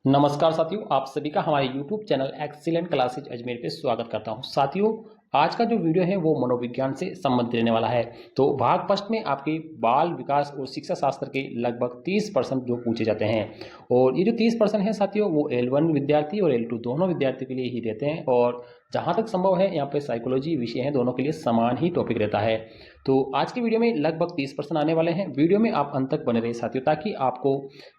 नमस्कार साथियों, आप सभी का हमारे YouTube channel excellent classes Ajmer पे स्वागत करता हूं। साथियों, आज का जो वीडियो है वो मनोविज्ञान से संबंधित रहने वाला है। तो भाग फर्स्ट में आपके बाल विकास और शिक्षा शास्त्र के लगभग 30% जो पूछे जाते हैं, और ये जो 30% है साथियों, वो L1 विद्यार्थी और L2 दोनों विद्यार्थियों के लिए ही रहते हैं। और जहाँ तक संभव है यहाँ पे साइकोलॉजी विषय है, दोनों के लिए समान ही टॉपिक रहता है। तो आज की वीडियो में लगभग 30% आने वाले हैं। वीडियो में आप अंत तक बने रहिए साथियों, ताकि आपको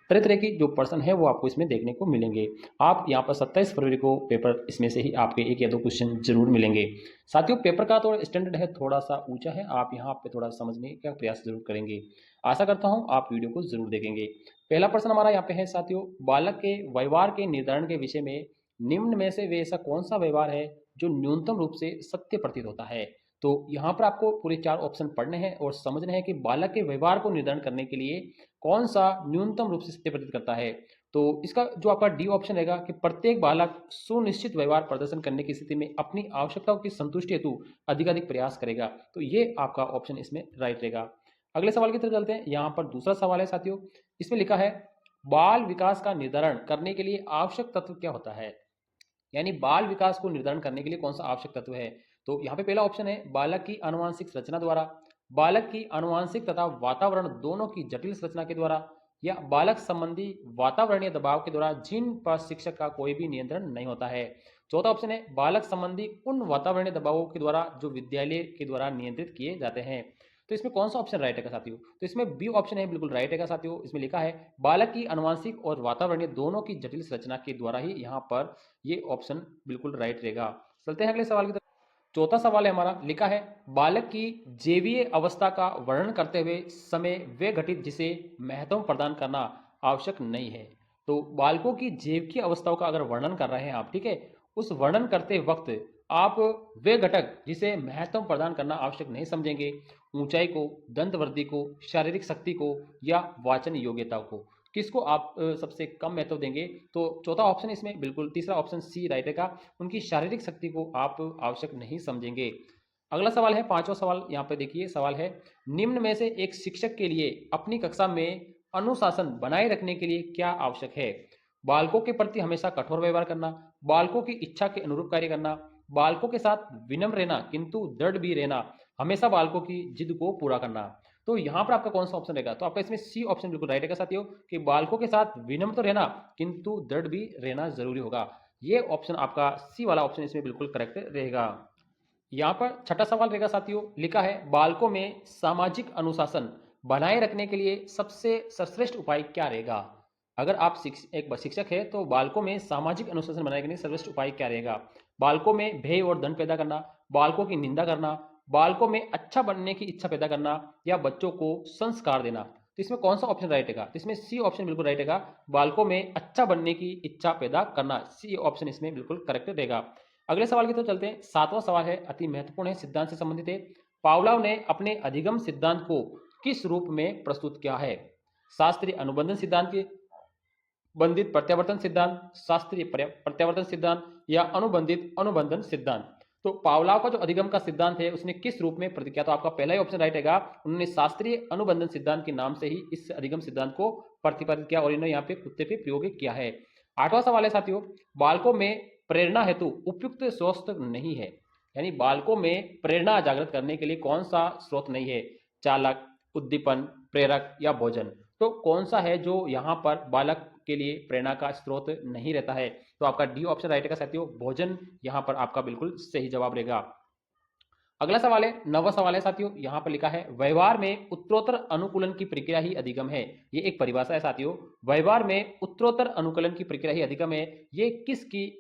तरह तरह की जो प्रश्न है वो आपको इसमें देखने को मिलेंगे। आप यहाँ पर 27 फरवरी को पेपर इसमें से ही आपके एक या दो क्वेश्चन जरूर मिलेंगे। साथियों, पेपर का थोड़ा स्टैंडर्ड है, थोड़ा सा ऊंचा है, आप यहाँ पे थोड़ा समझने का प्रयास जरूर करेंगे। आशा करता हूँ आप वीडियो को जरूर देखेंगे। पहला प्रश्न हमारा यहाँ पे है साथियों, बालक के व्यवहार के निर्धारण के विषय में निम्न में से वे ऐसा कौन सा व्यवहार है जो न्यूनतम रूप से सत्य प्रतीत होता है। तो यहाँ पर आपको पूरे 4 ऑप्शन पढ़ने हैं और समझना है कि बालक के व्यवहार को निर्धारण करने के लिए कौन सा न्यूनतम रूप से सत्य प्रतीत करता है। तो इसका जो आपका डी ऑप्शन रहेगा कि प्रत्येक बालक सुनिश्चित व्यवहार प्रदर्शन करने की स्थिति में अपनी आवश्यकताओं की संतुष्टि हेतु अधिकाधिक प्रयास करेगा। तो ये आपका ऑप्शन इसमें राइट रहेगा। अगले सवाल की तरफ चलते हैं। यहाँ पर दूसरा सवाल है साथियों, इसमें लिखा है बाल विकास का निर्धारण करने के लिए आवश्यक तत्व क्या होता है। यानी बाल विकास को निर्धारण करने के लिए कौन सा आवश्यक तत्व है। तो यहाँ पे पहला ऑप्शन है बालक की आनुवंशिक रचना द्वारा, बालक की आनुवंशिक तथा वातावरण दोनों की जटिल संरचना के द्वारा, या बालक संबंधी वातावरणीय दबाव के द्वारा जिन पर शिक्षक का कोई भी नियंत्रण नहीं होता है। चौथा ऑप्शन है बालक संबंधी उन वातावरणीय दबावों के द्वारा जो विद्यालय के द्वारा नियंत्रित किए जाते हैं। तो इसमें कौन सा ऑप्शन राइट है साथियों। तो इसमें बी ऑप्शन है, बिल्कुल राइट है साथियों। इसमें लिखा है बालक की आनुवंशिक और वातावरणीय दोनों की जटिल संरचना के द्वारा ही यहाँ पर ये ऑप्शन बिल्कुल राइट रहेगा। चलते हैं अगले सवाल की तरफ। चौथा सवाल है हमारा, लिखा है बालक की जैवीय अवस्था का वर्णन करते हुए समय वे घटित जिसे महत्व प्रदान करना आवश्यक नहीं है। तो बालकों की जैविक अवस्थाओं का अगर वर्णन कर रहे हैं आप, ठीक है, उस वर्णन करते वक्त आप वे घटक जिसे महत्व प्रदान करना आवश्यक नहीं समझेंगे, ऊंचाई को, दंत वृद्धि को, शारीरिक शक्ति को, या वाचन योग्यता को, किसको आप सबसे कम महत्व देंगे। तो चौथा ऑप्शन इसमें बिल्कुल, तीसरा ऑप्शन सी राइट है, उनकी शारीरिक शक्ति को आप आवश्यक नहीं समझेंगे। अगला सवाल है, पांचवा सवाल। यहाँ पे देखिए, सवाल है निम्न में से एक शिक्षक के लिए अपनी कक्षा में अनुशासन बनाए रखने के लिए क्या आवश्यक है। बालकों के प्रति हमेशा कठोर व्यवहार करना, बालकों की इच्छा के अनुरूप कार्य करना, बालकों के साथ विनम्र रहना किंतु दृढ़ भी रहना, हमेशा बालकों की जिद को पूरा करना। तो यहाँ पर आपका कौन सा ऑप्शन रहेगा। तो आपका इसमें सी ऑप्शन बिल्कुल राइट है साथियों, कि बालकों के साथ विनम्र तो रहना किंतु दृढ़ भी रहना जरूरी होगा। ये ऑप्शन आपका सी वाला ऑप्शन इसमें बिल्कुल करेक्ट रहेगा। यहाँ पर छठा सवाल रहेगा साथियों, लिखा है बालकों में सामाजिक अनुशासन बनाए रखने के लिए सबसे सर्वश्रेष्ठ उपाय क्या रहेगा। अगर आप एक शिक्षक है तो बालकों में सामाजिक अनुशासन बनाने के लिए सर्वश्रेष्ठ उपाय क्या रहेगा। बालकों में भय और दंड पैदा करना, बालकों की निंदा करना, बालकों में अच्छा बनने की इच्छा पैदा करना, या बच्चों को संस्कार देना। तो इसमें कौन सा ऑप्शन राइट है। तो इसमें सी ऑप्शन बिल्कुल राइट है, बालकों में अच्छा बनने की इच्छा पैदा करना। सी ऑप्शन इसमें बिल्कुल करेक्ट रहेगा। अगले सवाल की तरफ चलते हैं। सातवां सवाल है, अति महत्वपूर्ण है, सिद्धांत से संबंधित है। पावलोव ने अपने अधिगम सिद्धांत को किस रूप में प्रस्तुत किया है। शास्त्रीय अनुबंधन सिद्धांत के, बंधित प्रत्यावर्तन सिद्धांत, शास्त्रीय प्रत्यावर्तन सिद्धांत, या अनुबंधित अनुबंधन सिद्धांत। तो पावलोव का जो अधिगम का सिद्धांत है उसने किस रूप में प्रस्तुत किया। तो आपका पहला ही ऑप्शन राइट है, उन्होंने शास्त्रीय अनुबंधन सिद्धांत के नाम से ही इस अधिगम सिद्धांत को प्रतिपादित किया और इन्होंने यहाँ पे कुत्ते पे प्रयोग किया है। आठवां सवाल है साथियों, बालकों में प्रेरणा हेतु उपयुक्त स्रोत नहीं है। यानी बालकों में प्रेरणा जागृत करने के लिए कौन सा स्रोत नहीं है। चालक, उद्दीपन, प्रेरक, या भोजन। तो कौन सा है जो यहाँ पर बालक के लिए प्रेरणा का स्रोत नहीं रहता है। तो आपका डी ऑप्शन राइट है साथियों, भोजन यहाँ पर आपका बिल्कुल सही जवाब रहेगा। अगला सवाल है, नवा सवाल है साथियों। यहाँ पर लिखा है व्यवहार में उत्तरोत्तर अनुकूलन की प्रक्रिया ही अधिगम है। ये एक परिभाषा है साथियों, व्यवहार में उत्तरोत्तर अनुकूलन की प्रक्रिया ही अधिगम है। ये किसकी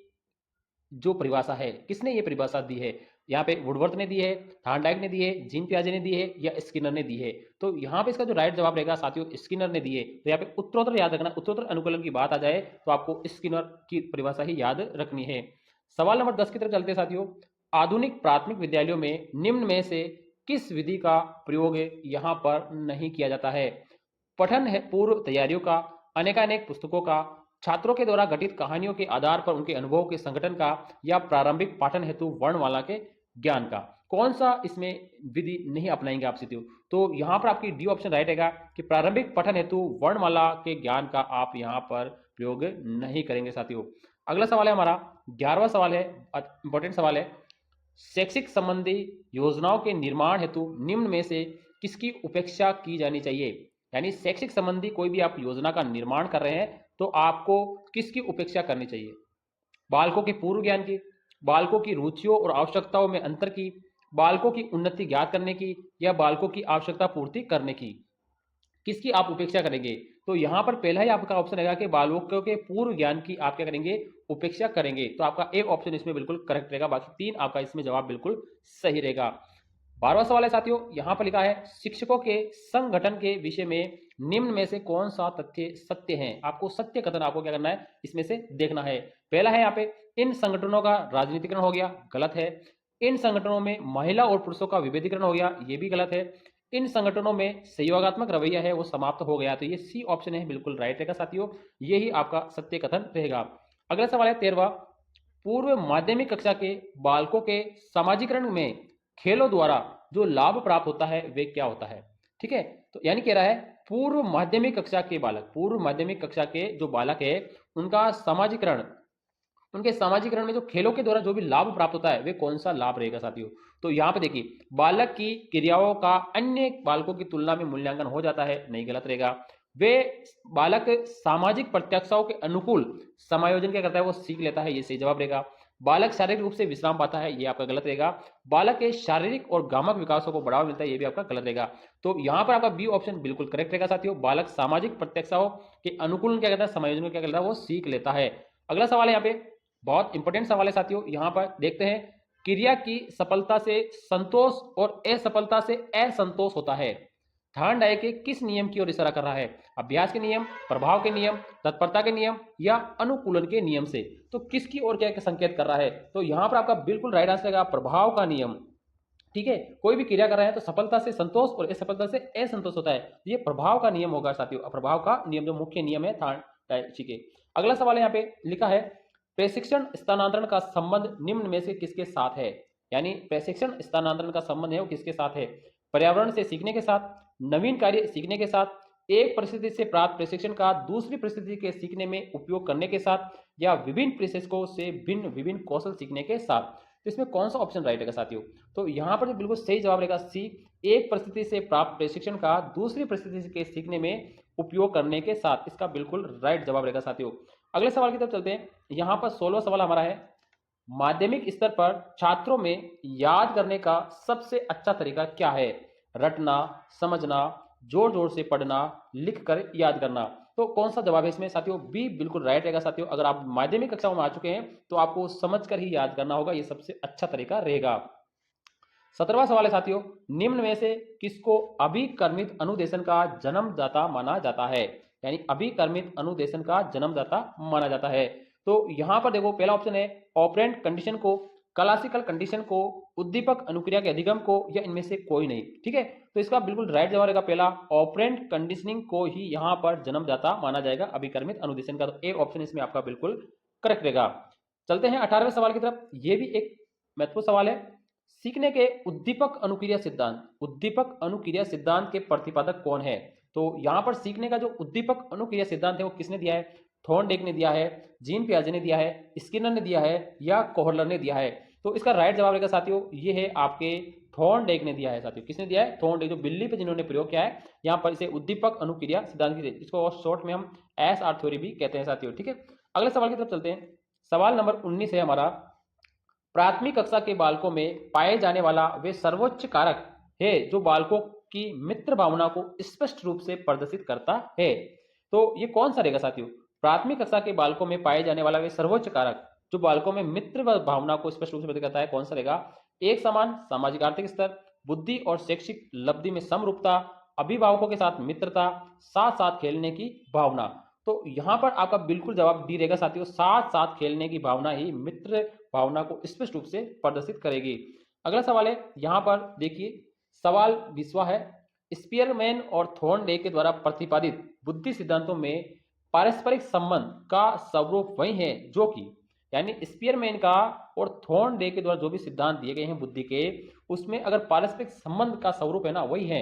जो परिभाषा है, किसने ये परिभाषा दी है। यहाँ पे वुडवर्थ ने दी है, थॉर्नडाइक ने दी है, जीन पियाजे ने दी है, या स्किनर ने दी है। तो यहाँ पे इसका जो राइट जवाब रहेगा साथियों, स्किनर ने दी है। तो यहाँ पे उत्तरोत्तर याद रखना, उत्तरोत्तर अनुकूलन की बात आ जाए तो आपको स्किनर की परिभाषा ही याद रखनी है। सवाल नंबर 10 की तरफ चलते हैं साथियों। आधुनिक प्राथमिक विद्यालयों में निम्न में से किस विधि का प्रयोग यहाँ पर नहीं किया जाता है। पठन है पूर्व तैयारियों का, अनेकानेक पुस्तकों का, छात्रों के द्वारा घटित कहानियों के आधार पर उनके अनुभवों के संगठन का, या प्रारंभिक पाठन हेतु वर्णमाला के ज्ञान का। कौन सा इसमें विधि नहीं अपनाएंगे आप साथियों। तो यहाँ पर आपकी डी ऑप्शन राइट रहेगा कि प्रारंभिक पठन हेतु वर्णमाला के ज्ञान का आप यहाँ पर प्रयोग नहीं करेंगे साथियों। अगला सवाल है हमारा 11वां सवाल है, इंपॉर्टेंट सवाल है। शैक्षिक संबंधी योजनाओं के निर्माण हेतु निम्न में से किसकी उपेक्षा की जानी चाहिए? यानी शैक्षिक संबंधी कोई भी आप योजना का निर्माण कर रहे हैं तो आपको किसकी उपेक्षा करनी चाहिए? बालकों के पूर्व ज्ञान की, बालकों की रुचियों और आवश्यकताओं में अंतर की, बालकों की उन्नति ज्ञात करने की, या बालकों की आवश्यकता पूर्ति करने की, किसकी आप उपेक्षा करेंगे? तो यहां पर पहला ही आपका ऑप्शन रहेगा कि बालकों के पूर्व ज्ञान की आप क्या करेंगे? उपेक्षा करेंगे। तो आपका एक ऑप्शन इसमें बिल्कुल करेक्ट रहेगा, बाकी तीन आपका इसमें जवाब बिल्कुल सही रहेगा। 12वां सवाल है साथियों, यहां पर लिखा है शिक्षकों के संगठन के विषय में निम्न में से कौन सा तथ्य सत्य है? आपको सत्य कथन आपको क्या करना है इसमें से देखना है। पहला है यहाँ पे, इन संगठनों का राजनीतिकरण हो गया, गलत है। इन संगठनों में महिला और पुरुषों का विभेदीकरण हो गया, ये भी गलत है। इन संगठनों में सहयोगात्मक रवैया है वो समाप्त हो गया, तो ये सी ऑप्शन है बिल्कुल राइट रहेगा साथियों, यही आपका सत्य कथन रहेगा। अगला सवाल है 13वां, पूर्व माध्यमिक कक्षा के बालकों के सामाजिकरण में खेलों द्वारा जो लाभ प्राप्त होता है वे क्या होता है? ठीक है, तो यानी कह रहा है पूर्व माध्यमिक कक्षा के बालक, पूर्व माध्यमिक कक्षा के जो बालक है उनका सामाजिकरण, उनके सामाजिकरण में जो खेलों के द्वारा जो भी लाभ प्राप्त होता है वे कौन सा लाभ रहेगा साथियों? तो यहाँ पे देखिए, बालक की क्रियाओं का अन्य बालकों की तुलना में मूल्यांकन हो जाता है, नहीं, गलत रहेगा। वे बालक सामाजिक प्रत्याशाओं के अनुकूल समायोजन क्या करता है वो सीख लेता है, ये सही जवाब रहेगा। बालक शारीरिक रूप से विश्राम पाता है, ये आपका गलत रहेगा। बालक के शारीरिक और गामक विकासों को बढ़ावा मिलता है, ये भी आपका गलत रहेगा। तो यहाँ पर आपका बी ऑप्शन बिल्कुल करेक्ट रहेगा साथियों, बालक सामाजिक प्रत्याशाओं के अनुकूल क्या करता है, समायोजन को क्या करता है वो सीख लेता है। अगला सवाल है यहाँ पे बहुत इंपॉर्टेंट सवाल है साथियों, यहां पर देखते हैं, क्रिया की सफलता से संतोष और असफलता से असंतोष होता है। ध्यान रहे कि किस नियम की ओर इशारा कर रहा है? अभ्यास के नियम, प्रभाव के नियम, तत्परता के नियम, या अनुकूलन के नियम से? तो किसकी ओर क्या संकेत कर रहा है? तो यहां पर आपका बिल्कुल राइट आंसर है प्रभाव का नियम। ठीक है, कोई भी क्रिया कर रहे हैं तो सफलता से संतोष और असफलता से असंतोष होता है, ये प्रभाव का नियम होगा साथियों, प्रभाव का नियम जो मुख्य नियम है। ठीक है, अगला सवाल यहाँ पे लिखा है, प्रशिक्षण स्थानांतरण का संबंध निम्न में से किसके साथ है? यानी प्रशिक्षण स्थानांतरण का संबंध है वो किसके साथ है? पर्यावरण से सीखने के साथ, नवीन कार्य सीखने के साथ, एक परिस्थिति से प्राप्त प्रशिक्षण का दूसरी परिस्थिति के सीखने में उपयोग करने के साथ, या विभिन्न प्रशिक्षकों से भिन्न विभिन्न कौशल सीखने के साथ? तो इसमें कौन सा ऑप्शन राइट रहेगा साथियों? तो यहाँ पर जो बिल्कुल सही जवाब रहेगा सी, एक परिस्थिति से प्राप्त प्रशिक्षण का दूसरी परिस्थिति के सीखने में उपयोग करने के साथ, इसका बिल्कुल राइट जवाब रहेगा साथियों। अगले सवाल की तरफ चलते हैं, यहाँ पर 16वां सवाल हमारा है, माध्यमिक स्तर पर छात्रों में याद करने का सबसे अच्छा तरीका क्या है? रटना, समझना, जोर जोर से पढ़ना, लिखकर याद करना? तो कौन सा जवाब है इसमें साथियों? बी बिल्कुल राइट रहेगा साथियों। अगर आप माध्यमिक कक्षाओं में आ चुके हैं तो आपको समझकर ही याद करना होगा, ये सबसे अच्छा तरीका रहेगा। 17वां सवाल है साथियों, निम्न में से किसको अभिकर्मित अनुदेशन का जन्मदाता माना जाता है? यानी अभिकर्मित अनुदेशन का जन्मदाता माना जाता है। तो यहां पर देखो, पहला ऑप्शन है ऑपरेंट कंडीशन को, क्लासिकल कंडीशन को, उद्दीपक अनुक्रिया के अधिगम को, या इनमें से कोई नहीं। ठीक है, तो इसका बिल्कुल राइट जवाब रहेगा पहला, ऑपरेंट कंडीशनिंग को ही यहां पर जन्मदाता माना जाएगा अभिकर्मित अनुदेशन का। तो एक ऑप्शन इसमें आपका बिल्कुल करेक्ट रहेगा। चलते हैं 18वें सवाल की तरफ, यह भी एक महत्वपूर्ण सवाल है, सीखने के उद्दीपक अनुक्रिया सिद्धांत, उद्दीपक अनुक्रिया सिद्धांत के प्रतिपादक कौन है? तो यहां पर सीखने का जो उद्दीपक अनुक्रिया सिद्धांत है वो किसने दिया है? थॉर्नडाइक ने दिया है, जीन पियाजे ने दिया है, स्किनर ने दिया है, या कोहलर ने दिया है? तो इसका राइट जवाब रहेगा साथियों, ये है आपके थॉर्नडाइक ने दिया है साथियों। किसने दिया है? थॉर्नडाइक, जो बिल्ली पे जिन्होंने प्रयोग किया है, यहाँ पर इसे उद्दीपक अनुक्रिया सिद्धांत की, इसको शॉर्ट में हम एसआर थ्योरी भी कहते हैं साथियों। ठीक है, अगले सवाल की तरफ चलते हैं, सवाल नंबर 19 है हमारा, प्राथमिक कक्षा के बालकों में पाए जाने वाला वे सर्वोच्च कारक है जो बालकों की मित्र भावना को स्पष्ट रूप से प्रदर्शित करता है। तो ये कौन सा रहेगा साथियों? प्राथमिक कक्षा के बालकों में पाए जाने वाला वे सर्वोच्च कारक जो बालकों में मित्र भावना को स्पष्ट रूप से प्रदर्शित करता है, कौन सा रहेगा? एक समान सामाजिक आर्थिक स्तर, बुद्धि और शैक्षिक लब्धि में समरूपता, अभिभावकों के साथ मित्रता, साथ साथ खेलने की भावना। तो यहां पर आपका बिल्कुल जवाब डी रहेगा साथियों, साथ साथ खेलने की भावना ही मित्र भावना को स्पष्ट रूप से प्रदर्शित करेगी। अगला सवाल है, यहां पर देखिए सवाल विश्वा है, स्पीयरमैन और थॉर्नडाइक के द्वारा प्रतिपादित बुद्धि सिद्धांतों में पारस्परिक संबंध का स्वरूप वही है जो कि, यानी स्पीयरमैन का और थॉर्नडाइक के द्वारा जो भी सिद्धांत दिए गए हैं बुद्धि के, उसमें अगर पारस्परिक संबंध का स्वरूप है ना, वही है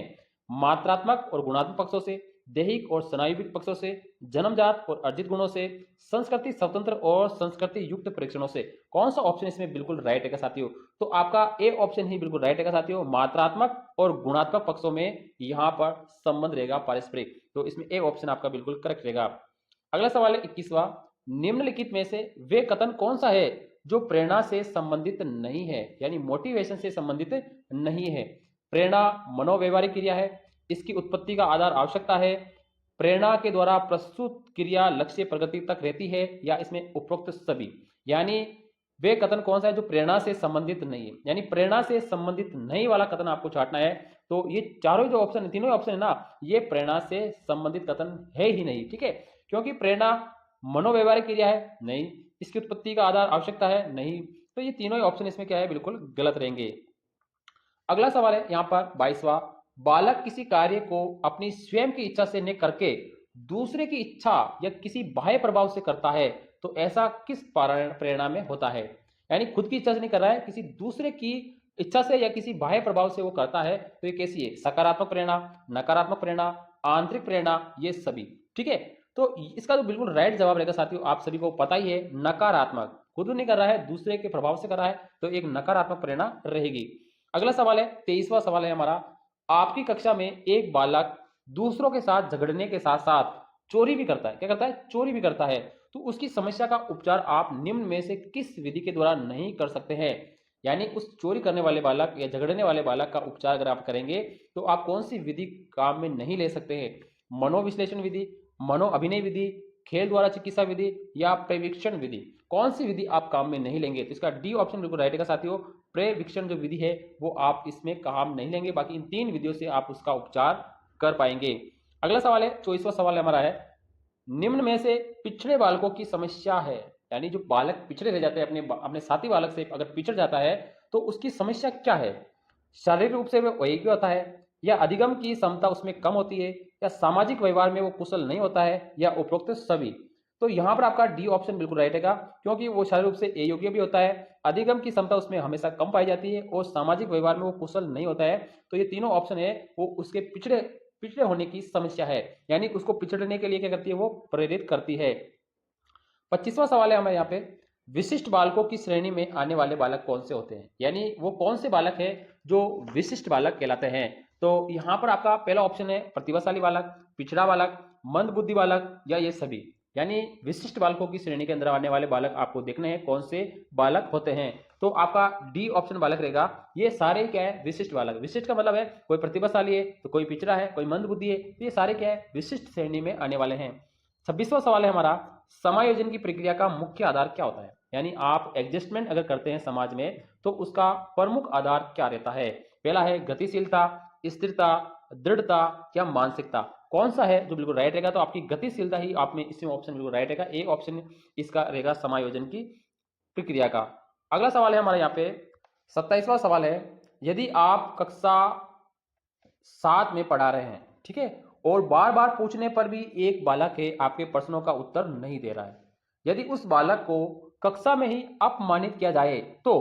मात्रात्मक और गुणात्मक पक्षों से, दैहिक और स्नायुविक पक्षों से, जन्मजात और अर्जित गुणों से, संस्कृति स्वतंत्र और संस्कृति युक्त परीक्षणों से। कौन सा ऑप्शन इसमें बिल्कुल राइट है साथियों? तो आपका ए ऑप्शन ही बिल्कुल राइट है साथियों। मात्रात्मक और गुणात्मक पक्षों में यहाँ पर संबंध रहेगा पारस्परिक, तो इसमें ए ऑप्शन आपका बिल्कुल करेक्ट रहेगा। अगला सवाल है 21वां, निम्नलिखित में से वे कथन कौन सा है जो प्रेरणा से संबंधित नहीं है, यानी मोटिवेशन से संबंधित नहीं है? प्रेरणा मनोव्यवहारिक क्रिया है, इसकी उत्पत्ति का आधार आवश्यकता है, प्रेरणा के द्वारा प्रस्तुत क्रिया लक्ष्य प्रगति तक रहती है, या इसमें उपरोक्त सभी। यानी वे कथन कौन सा है जो प्रेरणा से संबंधित नहीं है, यानी प्रेरणा से संबंधित नहीं वाला कथन आपको छांटना है। तो ये चारों जो ऑप्शन, तीनों ऑप्शन है ना, ये प्रेरणा से संबंधित कथन है ही नहीं, ठीक है। क्योंकि प्रेरणा मनोव्यवहारिक क्रिया है, नहीं, इसकी उत्पत्ति का आधार आवश्यकता है, नहीं, तो ये तीनों ही ऑप्शन इसमें क्या है, बिल्कुल गलत रहेंगे। अगला सवाल है यहाँ पर 22वां, बालक किसी कार्य को अपनी स्वयं की इच्छा से न करके दूसरे की इच्छा या किसी बाह्य प्रभाव से करता है, तो ऐसा किस प्रेरणा में होता है? यानी खुद की इच्छा से नहीं कर रहा है, किसी दूसरे की इच्छा से या किसी बाह्य प्रभाव से वो करता है, तो ये कैसी है? सकारात्मक प्रेरणा, नकारात्मक प्रेरणा, आंतरिक प्रेरणा, ये सभी, ठीक है। तो इसका जो बिल्कुल राइट जवाब रहेगा साथियों, आप सभी को पता ही है, नकारात्मक। खुद नहीं कर रहा है, दूसरे के प्रभाव से कर रहा है, तो एक नकारात्मक प्रेरणा रहेगी। अगला सवाल है 23वां सवाल है हमारा, आपकी कक्षा में एक बालक दूसरों के साथ झगड़ने के साथ साथ चोरी भी करता है। क्या करता है? चोरी भी करता है। तो उसकी समस्या का उपचार आप निम्न में से किस विधि के द्वारा नहीं कर सकते हैं? यानी उस चोरी करने वाले बालक या झगड़ने वाले बालक का उपचार अगर आप करेंगे तो आप कौन सी विधि काम में नहीं ले सकते हैं? मनोविश्लेषण विधि, मनो अभिनय विधि, खेल द्वारा चिकित्सा विधि, या प्रशिक्षण विधि। कौन सी विधि आप काम में नहीं लेंगे? तो इसका डी ऑप्शन बिल्कुल राइट है साथियों। प्रशिक्षण जो विधि है वो आप इसमें काम नहीं लेंगे, बाकी इन तीन विधियों से आप उसका उपचार कर पाएंगे। अगला सवाल है 24वां सवाल हमारा है, निम्न में से पिछड़े बालकों की समस्या है, यानी जो बालक पिछड़े रह जाते हैं अपने साथी बालक से अगर पिछड़ जाता है तो उसकी समस्या क्या है? शारीरिक रूप से वो अयोग्य होता है, या अधिगम की क्षमता उसमें कम होती है, या सामाजिक व्यवहार में वो कुशल नहीं होता है, या उपरोक्त सभी। तो यहाँ पर आपका डी ऑप्शन बिल्कुल राइट है, क्योंकि वो शारीरिक रूप से अयोग्य भी होता है, अधिगम की क्षमता उसमें हमेशा कम पाई जाती है, और सामाजिक व्यवहार में वो कुशल नहीं होता है। तो ये तीनों ऑप्शन है वो उसके पिछड़े होने की समस्या है, यानी उसको पिछड़ने के लिए क्या करती है, वो प्रेरित करती है। 25वां सवाल है हमारे यहाँ पे, विशिष्ट बालकों की श्रेणी में आने वाले बालक कौन से होते हैं? यानी वो कौन से बालक है जो विशिष्ट बालक कहलाते हैं? तो यहाँ पर आपका पहला ऑप्शन है प्रतिभाशाली बालक, पिछड़ा बालक, मंद बुद्धि बालक, या ये सभी। यानी विशिष्ट बालकों की श्रेणी के अंदर आने वाले बालक आपको देखने हैं कौन से बालक होते हैं। तो आपका डी ऑप्शन बालक रहेगा। ये सारे क्या है? विशिष्ट बालक। विशिष्ट का मतलब है कोई प्रतिभाशाली है, तो कोई पिछड़ा है, कोई मंद बुद्धि है, तो ये सारे क्या है? विशिष्ट श्रेणी में आने वाले हैं। 26वां सवाल है हमारा, समायोजन की प्रक्रिया का मुख्य आधार क्या होता है? यानी आप एडजस्टमेंट अगर करते हैं समाज में तो उसका प्रमुख आधार क्या रहता है? पहला है गतिशीलता, स्थिरता, दृढ़ता, या मानसिकता। कौन सा है जो बिल्कुल राइट रहेगा? तो आपकी गतिशीलता ही आप में इसमें ऑप्शन बिल्कुल राइट रहेगा। ए ऑप्शन इसका रहेगा समायोजन की प्रक्रिया का। अगला सवाल है हमारे यहाँ पे 27वां सवाल है, यदि आप कक्षा 7 में पढ़ा रहे हैं, ठीक है, और बार बार पूछने पर भी एक बालक है आपके प्रश्नों का उत्तर नहीं दे रहा है, यदि उस बालक को कक्षा में ही अपमानित किया जाए तो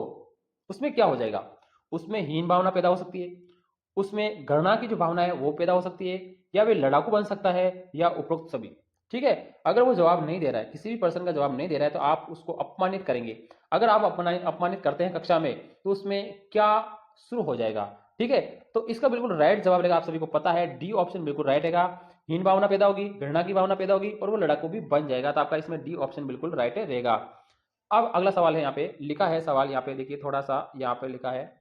उसमें क्या हो जाएगा? उसमें हीन भावना पैदा हो सकती है, उसमें घृणा की जो भावना है वो पैदा हो सकती है, या वे लड़ाकू बन सकता है, या उपरोक्त सभी। ठीक है, अगर वो जवाब नहीं दे रहा है, किसी भी पर्सन का जवाब नहीं दे रहा है, तो आप उसको अपमानित करेंगे। अगर आप अपमानित करते हैं कक्षा में तो उसमें क्या शुरू हो जाएगा? ठीक है, तो इसका बिल्कुल राइट जवाब रहेगा, आप सभी को पता है, डी ऑप्शन बिल्कुल राइट रहेगा। हीन भावना पैदा होगी, घृणा की भावना पैदा होगी, और वो लड़ाकू भी बन जाएगा। तो आपका इसमें डी ऑप्शन बिल्कुल राइट रहेगा। अब अगला सवाल है, यहाँ पे लिखा है सवाल, यहाँ पे देखिए थोड़ा सा यहाँ पे लिखा है,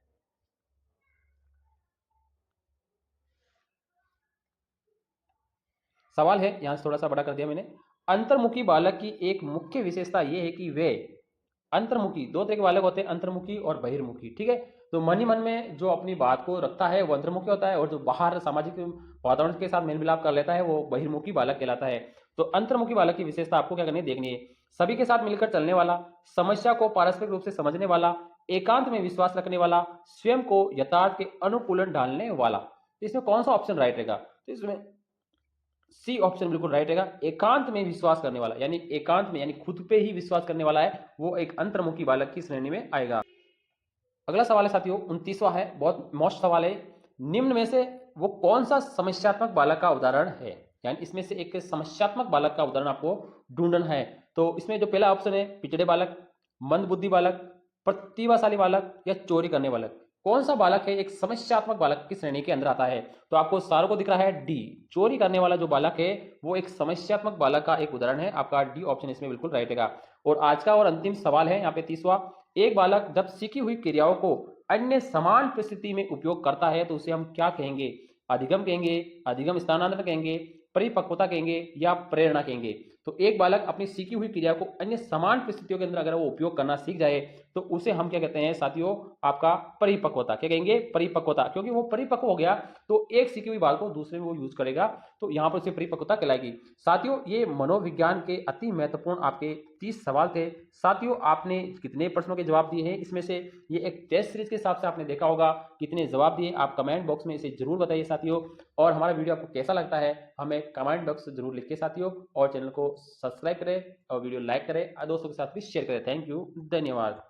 सवाल है यहां से थोड़ा सा बड़ा कर दिया मैंने। अंतर्मुखी बालक की एक मुख्य विशेषता यह है कि वे अंतर्मुखी, दो तरह के बालक होते हैं, अंतर्मुखी और बहिर्मुखी। ठीक है, तो मन ही मन में जो अपनी बात को रखता है वो अंतर्मुखी होता है, और जो बाहर सामाजिक वातावरण के साथ मेल मिलाप कर लेता है वो बहिर्मुखी बालक कहलाता है। तो अंतर्मुखी बालक की विशेषता आपको क्या करनी है, देखनी है। सभी के साथ मिलकर चलने वाला, समस्या को पारस्परिक रूप से समझने वाला, एकांत में विश्वास रखने वाला, स्वयं को यथार्थ के अनुकूलन डालने वाला। तो इसमें कौन सा ऑप्शन राइट रहेगा? तो इसमें सी ऑप्शन बिल्कुल राइट रहेगा। एकांत में विश्वास करने वाला, यानी एकांत में यानी खुद पे ही विश्वास करने वाला है, वो एक अंतर्मुखी बालक की श्रेणी में आएगा। अगला सवाल है साथियों 29वां है, बहुत मोस्ट सवाल है, निम्न में से वो कौन सा समस्यात्मक बालक का उदाहरण है? यानी इसमें से एक समस्यात्मक बालक का उदाहरण आपको ढूंढना है। तो इसमें जो पहला ऑप्शन है पिछड़े बालक, मंदबुद्धि बालक, प्रतिभाशाली बालक या चोरी करने बालक, कौन सा बालक है एक समस्यात्मक बालक की श्रेणी के अंदर आता है? तो आपको सारों को दिख रहा है डी, चोरी करने वाला जो बालक है वो एक समस्यात्मक बालक का एक उदाहरण है। आपका डी ऑप्शन इसमें बिल्कुल राइट है। और आज का और अंतिम सवाल है यहाँ पे 30वां, एक बालक जब सीखी हुई क्रियाओं को अन्य समान परिस्थिति में उपयोग करता है तो उसे हम क्या कहेंगे? अधिगम कहेंगे, अधिगम स्थानांतरण कहेंगे, परिपक्वता कहेंगे या प्रेरणा कहेंगे? तो एक बालक अपनी सीखी हुई क्रिया को अन्य समान परिस्थितियों के अंदर अगर वो उपयोग करना सीख जाए तो उसे हम क्या कहते हैं साथियों? आपका परिपक्वता। क्या कहेंगे? परिपक्वता, क्योंकि वो परिपक्व हो गया तो एक सीखी हुई बात को दूसरे में वो यूज करेगा, तो यहां पर उसे परिपक्वता कहलाएगी। साथियों ये मनोविज्ञान के अति महत्वपूर्ण आपके 30 सवाल थे। साथियों आपने कितने प्रश्नों के जवाब दिए हैं इसमें से? ये एक टेस्ट सीरीज के हिसाब से आपने देखा होगा कितने जवाब दिए, आप कमेंट बॉक्स में इसे जरूर बताइए साथियों। और हमारा वीडियो आपको कैसा लगता है हमें कमेंट बॉक्स से जरूर लिखिए साथियों, और चैनल को सब्सक्राइब करें और वीडियो लाइक करें और दोस्तों के साथ भी शेयर करें। थैंक यू, धन्यवाद।